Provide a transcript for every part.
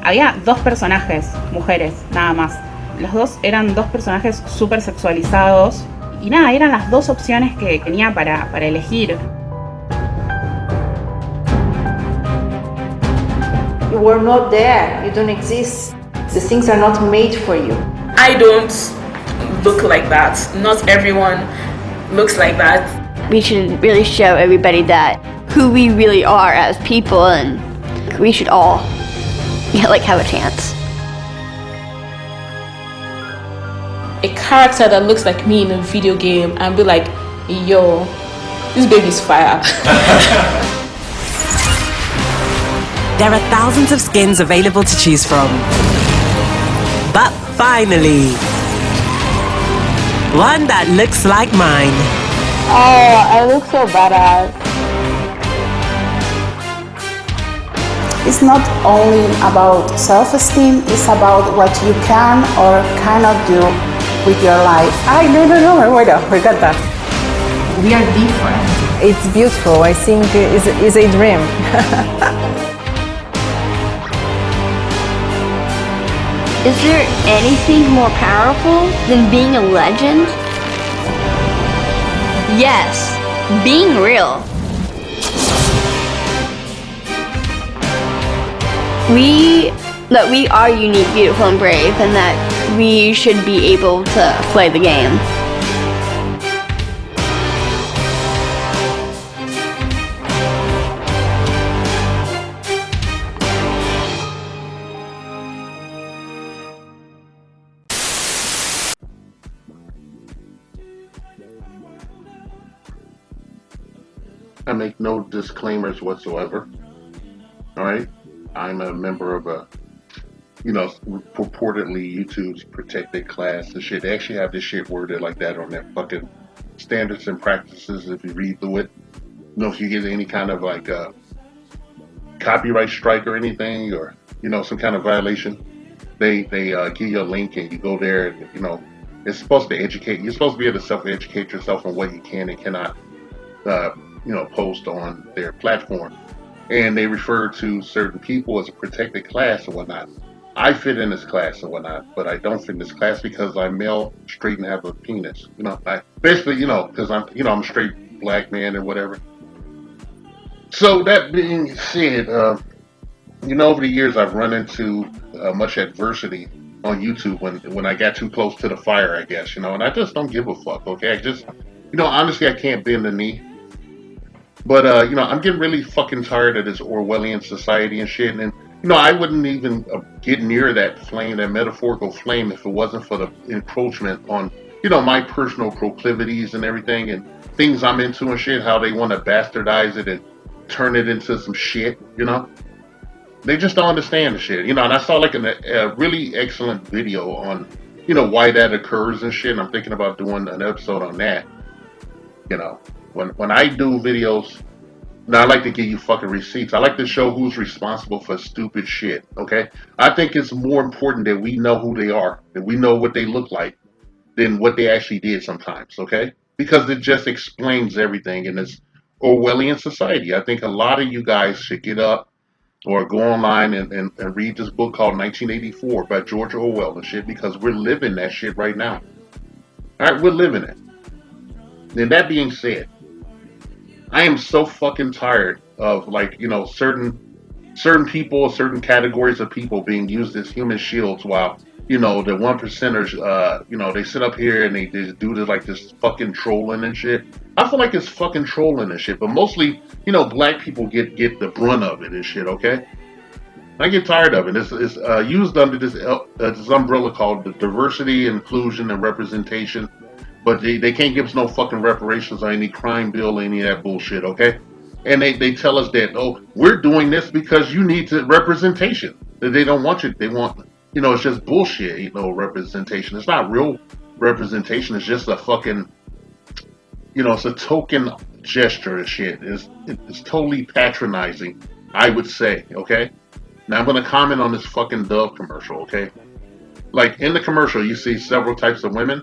Había dos personajes, mujeres, nada más. Los dos eran dos personajes súper sexualizados. Y nada, eran las dos opciones que tenía para elegir. You were not there. You don't exist. The things are not made for you. I don't look like that. Not everyone looks like that. We should really show everybody that who we really are as people, and we should all have a chance. A character that looks like me in a video game and be like, yo, this baby's fire. There are thousands of skins available to choose from. But finally, one that looks like mine. Oh, I look so badass. It's not only about self-esteem, it's about what you can or cannot do with your life. No, wait up, forget that. We are different. It's beautiful. I think it's a dream. Is there anything more powerful than being a legend? Yes, being real. That we are unique, beautiful, and brave, and that we should be able to play the game. I make no disclaimers whatsoever. All right. I'm a member of a, purportedly YouTube's protected class and shit. They actually have this shit worded like that on their fucking standards and practices. If you read through it, if you get any kind of copyright strike or anything, or some kind of violation, they give you a link and you go there. And, it's supposed to educate. You're supposed to be able to self-educate yourself on what you can and cannot, post on their platform. And they refer to certain people as a protected class and whatnot. I fit in this class and whatnot, but I don't fit in this class because I'm male, straight, and have a penis. I basically, because I'm a straight black man and whatever. So that being said, over the years I've run into much adversity on YouTube when I got too close to the fire, I guess, and I just don't give a fuck. Okay, I just, honestly, I can't bend the knee. But, I'm getting really fucking tired of this Orwellian society and shit. And, I wouldn't even get near that flame, that metaphorical flame, if it wasn't for the encroachment on, my personal proclivities and everything and things I'm into and shit, how they want to bastardize it and turn it into some shit, They just don't understand the shit, and I saw a really excellent video on, why that occurs and shit. And I'm thinking about doing an episode on that, When I do videos, now I like to give you fucking receipts. I like to show who's responsible for stupid shit, okay? I think it's more important that we know who they are, that we know what they look like, than what they actually did sometimes, okay? Because it just explains everything in this Orwellian society. I think a lot of you guys should get up or go online and read this book called 1984 by George Orwell and shit, because we're living that shit right now. All right, we're living it. Then that being said, I am so fucking tired of certain people, certain categories of people being used as human shields while, the one percenters, they sit up here and they just do this fucking trolling and shit. I feel like it's fucking trolling and shit, but mostly, black people get the brunt of it and shit, okay? I get tired of it. It's used under this umbrella called the diversity, inclusion, and representation. But they can't give us no fucking reparations or any crime bill or any of that bullshit, okay? And they tell us that, we're doing this because you need representation. That they don't want you. They want, it's just bullshit, representation. It's not real representation. It's just a fucking, it's a token gesture and shit. It's totally patronizing, I would say, okay? Now I'm going to comment on this fucking Dove commercial, okay? Like, in the commercial, you see several types of women.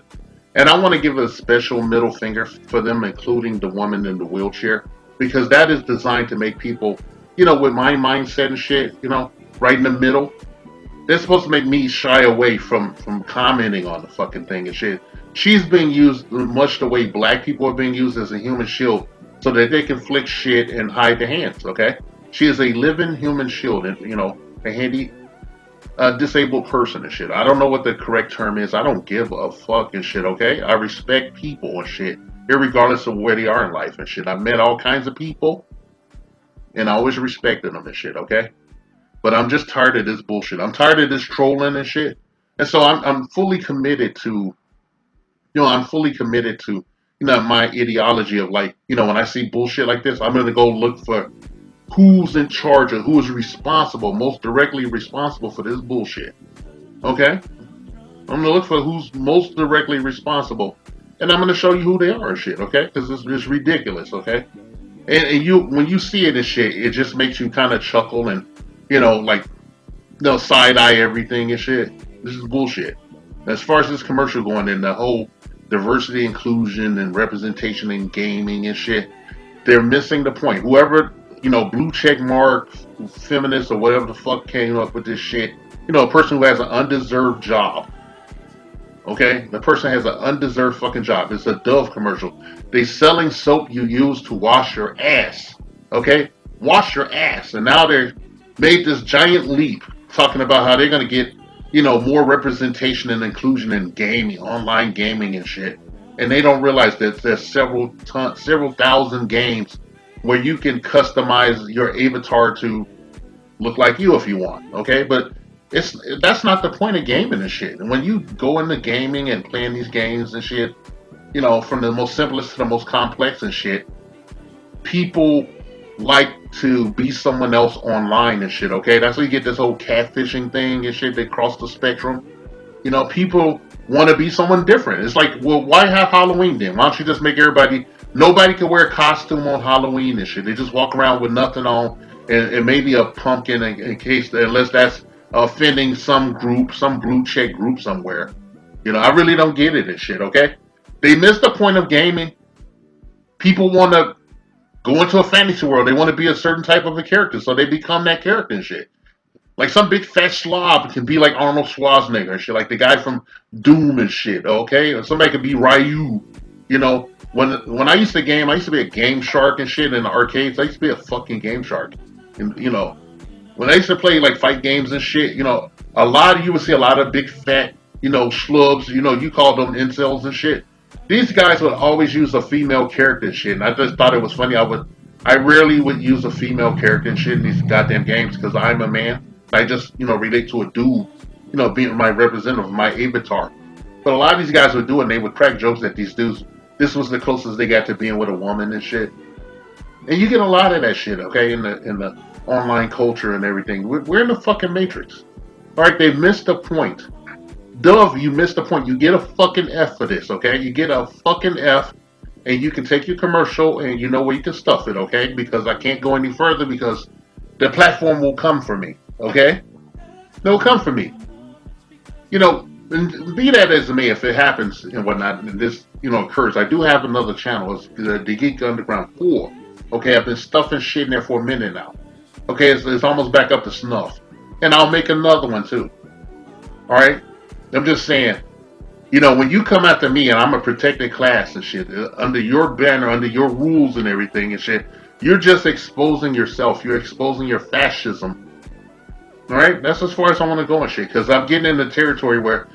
And I want to give a special middle finger for them, including the woman in the wheelchair, because that is designed to make people, with my mindset and shit, right in the middle, they're supposed to make me shy away from commenting on the fucking thing and shit. She's being used much the way black people are being used as a human shield, so that they can flick shit and hide their hands. Okay, she is a living human shield, and a handy disabled person and shit. I don't know what the correct term is. I don't give a fuck and shit. Okay, I respect people and shit, irregardless of where they are in life and shit. I've met all kinds of people, and I always respected them and shit. Okay. But I'm just tired of this bullshit. I'm tired of this trolling and shit. And so I'm fully committed to, I'm fully committed to, my ideology of like, when I see bullshit like this, I'm going to go look for who's in charge or who is responsible, most directly responsible for this bullshit. Okay? I'm going to look for who's most directly responsible. And I'm going to show you who they are and shit, okay? Because it's ridiculous, okay? And when you see it and shit, it just makes you kind of chuckle and, like, side eye everything and shit. This is bullshit. As far as this commercial going in, the whole diversity, inclusion, and representation in gaming and shit, they're missing the point. Whoever, blue check mark, feminist, or whatever the fuck came up with this shit, a person who has an undeserved job. Okay? The person has an undeserved fucking job. It's a Dove commercial. They selling soap you use to wash your ass. Okay? Wash your ass. And now they're made this giant leap talking about how they're going to get, more representation and inclusion in gaming, online gaming and shit. And they don't realize that there's several thousand games where you can customize your avatar to look like you if you want. Okay? But that's not the point of gaming and shit. And when you go into gaming and playing these games and shit, from the most simplest to the most complex and shit, people like to be someone else online and shit, okay? That's where you get this whole catfishing thing and shit that cross the spectrum. People want to be someone different. It's like, well, why have Halloween then? Why don't you just make nobody can wear a costume on Halloween and shit. They just walk around with nothing on and maybe a pumpkin in case, unless that's offending some group, some blue check group somewhere. I really don't get it and shit, okay? They missed the point of gaming. People want to go into a fantasy world. They want to be a certain type of a character, so they become that character and shit. Like some big fat slob can be like Arnold Schwarzenegger and shit, like the guy from Doom and shit, okay? Or somebody could be Ryu. When I used to game, I used to be a game shark and shit in the arcades. I used to be a fucking game shark. And, when I used to play like fight games and shit, you would see a lot of big fat, schlubs, you call them incels and shit. These guys would always use a female character and shit, and I just thought it was funny. I rarely would use a female character and shit in these goddamn games because I'm a man. I just, relate to a dude, being my representative, my avatar. But a lot of these guys would do it, and they would crack jokes at these dudes. This was the closest they got to being with a woman and shit. And you get a lot of that shit, okay, in the online culture and everything. We're in the fucking matrix. All right, they missed the point. Dove, you missed the point. You get a fucking F for this, okay? You get a fucking F, and you can take your commercial and you know where you can stuff it, okay? Because I can't go any further because the platform will come for me, okay? They'll come for me. And be that as it may, if it happens and whatnot, and this, occurs, I do have another channel. It's the Geek Underground 4. Okay, I've been stuffing shit in there for a minute now. Okay, it's almost back up to snuff. And I'll make another one too. Alright? I'm just saying, when you come after me and I'm a protected class and shit, under your banner, under your rules and everything and shit, you're just exposing yourself. You're exposing your fascism. Alright? That's as far as I want to go and shit. Because I'm getting into territory where,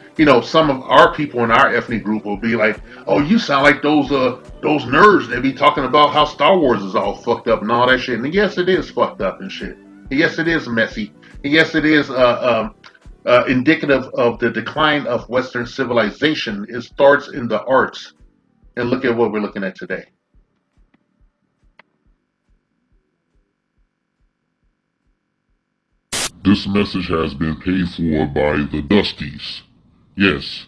some of our people in our ethnic group will be like, oh, you sound like those nerds that be talking about how Star Wars is all fucked up and all that shit. And yes, it is fucked up and shit. And yes, it is messy. And yes, it is indicative of the decline of Western civilization. It starts in the arts. And look at what we're looking at today. This message has been paid for by the Dusties. Yes,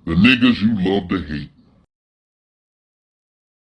the niggas you love to hate.